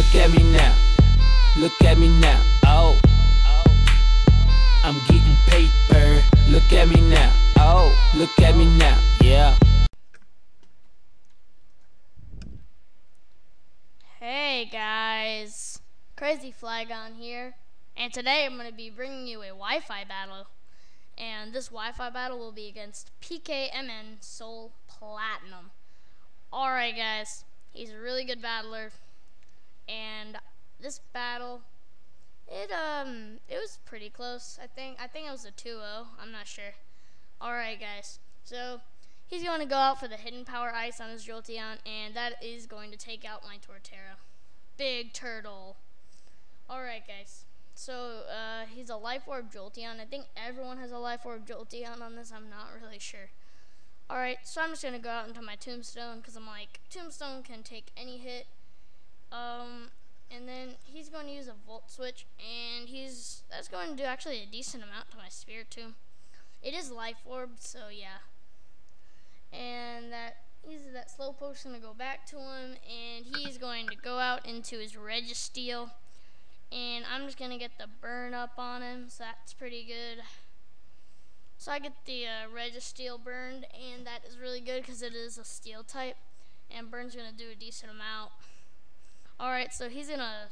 Look at me now, look at me now, oh, I'm getting paper. Look at me now, oh, look at me now, yeah. Hey guys, crazyflygon here, and today I'm going to be bringing you a Wi-Fi battle, and this Wi-Fi battle will be against PKMN Soul Platinum. Alright guys, he's a really good battler, and this battle, it was pretty close. I think it was a 2-0, I'm not sure. Alright guys, so he's going to go out for the hidden power ice on his Jolteon, and that is going to take out my Torterra. Big turtle. Alright guys, so he's a Life Orb Jolteon. I think everyone has a Life Orb Jolteon on this, I'm not really sure. Alright, so I'm just going to go out into my Tombstone, because I'm like, Tombstone can take any hit. And then he's going to use a Volt Switch, and that's going to do actually a decent amount to my Spirit Tomb. It is Life Orb, so yeah. And that Slowpoke's going to go back to him, and he's going to go out into his Registeel, and I'm just going to get the burn up on him, so that's pretty good. So I get the Registeel burned, and that is really good because it is a steel type, and burn's going to do a decent amount. Alright, so he's going to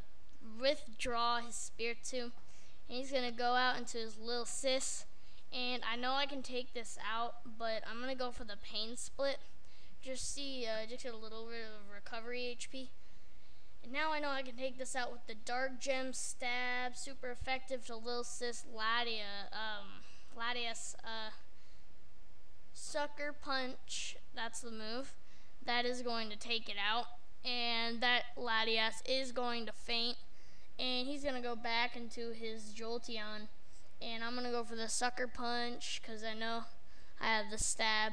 withdraw his Spirit Tomb, and he's going to go out into his little sis. And I know I can take this out, but I'm going to go for the Pain Split. Just get a little bit of recovery HP. And now I know I can take this out with the Dark Gem Stab. Super effective to Lil Sis Latias. Sucker Punch. That's the move. That is going to take it out. And that Latias is going to faint. And he's going to go back into his Jolteon. And I'm going to go for the Sucker Punch because I know I have the Stab.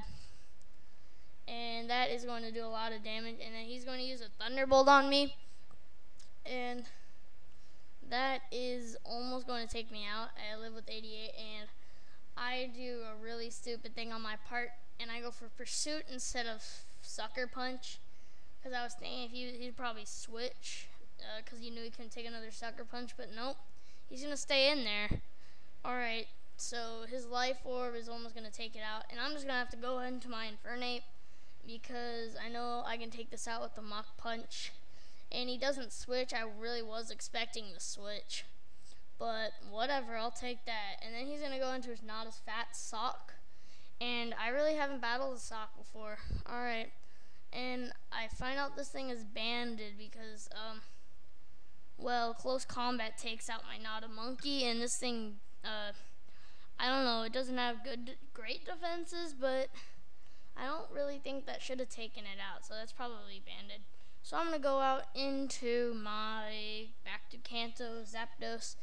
And that is going to do a lot of damage. And then he's going to use a Thunderbolt on me. And that is almost going to take me out. I live with 88 and I do a really stupid thing on my part. And I go for Pursuit instead of Sucker Punch. Because I was thinking he'd probably switch. Because he knew he couldn't take another Sucker Punch. But nope. He's going to stay in there. Alright, so his Life Orb is almost going to take it out, and I'm just going to have to go into my Infernape, because I know I can take this out with the Mach Punch, and he doesn't switch. I really was expecting the switch, but whatever, I'll take that. And then he's going to go into his Not As Fat Sock, and I really haven't battled a Sock before. Alright, and I find out this thing is banded because, well, Close Combat takes out my Not A Monkey, and this thing, I don't know, it doesn't have great defenses, but I don't really think that should have taken it out, so that's probably banded. So I'm going to go out into my back to Kanto Zapdos,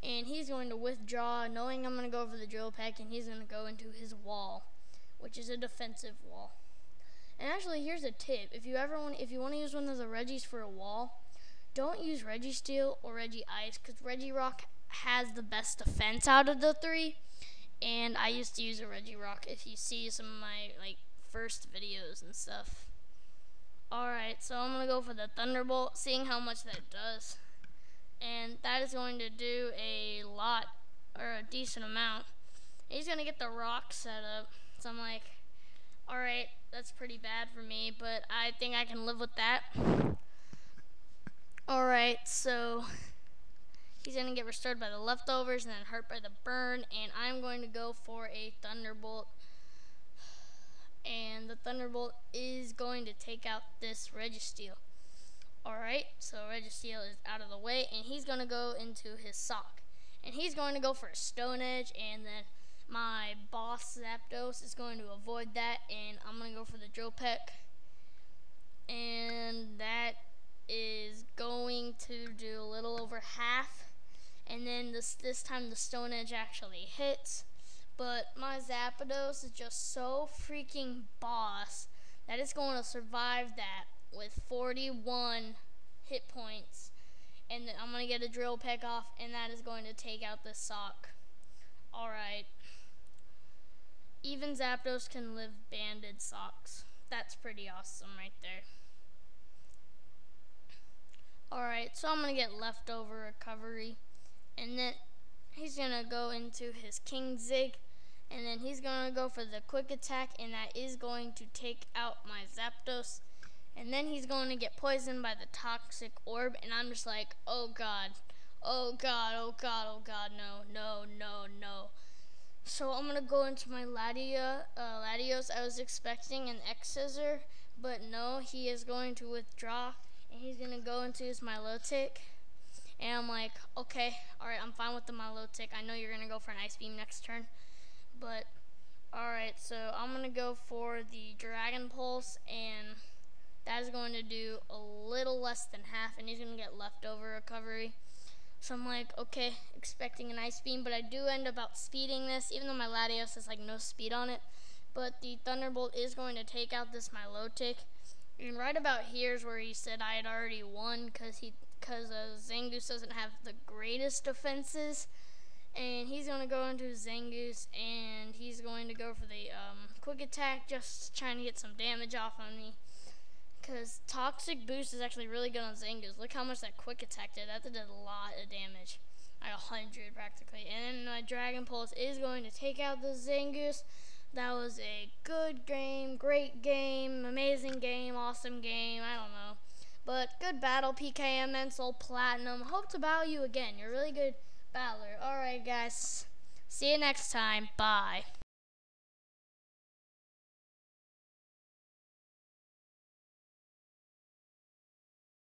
and he's going to withdraw, knowing I'm going to go for the Drill Peck, and he's going to go into his Wall, which is a defensive wall. And actually, here's a tip. If you want to use one of the Regis for a wall, don't use Registeel or Regice, because Regirock has the best defense out of the three, and I used to use a Regirock if you see some of my first videos and stuff. Alright, so I'm going to go for the Thunderbolt, seeing how much that does, and that is going to do a lot, or a decent amount. He's going to get the rock set up, so I'm like, alright, that's pretty bad for me, but I think I can live with that. Alright, so he's going to get restored by the leftovers and then hurt by the burn, and I'm going to go for a Thunderbolt. And the Thunderbolt is going to take out this Registeel. Alright, so Registeel is out of the way, and he's going to go into his Sock. And he's going to go for a Stone Edge, and then my boss Zapdos is going to avoid that, and I'm going to go for the Drill Peck. And that is going to do a little over half. And then this time the Stone Edge actually hits. But my Zapdos is just so freaking boss that it's going to survive that with 41 hit points. And then I'm going to get a Drill Peck off, and that is going to take out this Sock. Alright. Even Zapdos can live banded Socks. That's pretty awesome right there. Alright, so I'm going to get leftover recovery. And then he's going to go into his King Zig. And then he's going to go for the quick attack. And that is going to take out my Zapdos. And then he's going to get poisoned by the toxic orb. And I'm just like, oh god. Oh god, oh god, oh god, no, no, no, no. So I'm going to go into my Latios. I was expecting an X-Scissor. But no, he is going to withdraw. And he's going to go into his Milotic. And I'm like, okay, alright, I'm fine with the Milotic. I know you're going to go for an Ice Beam next turn. But, alright, so I'm going to go for the Dragon Pulse. And that is going to do a little less than half. And he's going to get leftover recovery. So I'm like, okay, expecting an Ice Beam. But I do end up outspeeding this, even though my Latios has like no speed on it. But the Thunderbolt is going to take out this Milotic. And right about here is where he said I had already won because Zangoose doesn't have the greatest defenses. And he's going to go into Zangoose and he's going to go for the quick attack, just trying to get some damage off on me. Because Toxic Boost is actually really good on Zangoose. Look how much that quick attack did. That did a lot of damage. Like 100 practically. And then my Dragon Pulse is going to take out the Zangoose. That was a good game, great game, amazing game, awesome game, I don't know. But good battle, PKM Mensol Platinum. Hope to battle you again. You're a really good battler. Alright guys, see you next time. Bye.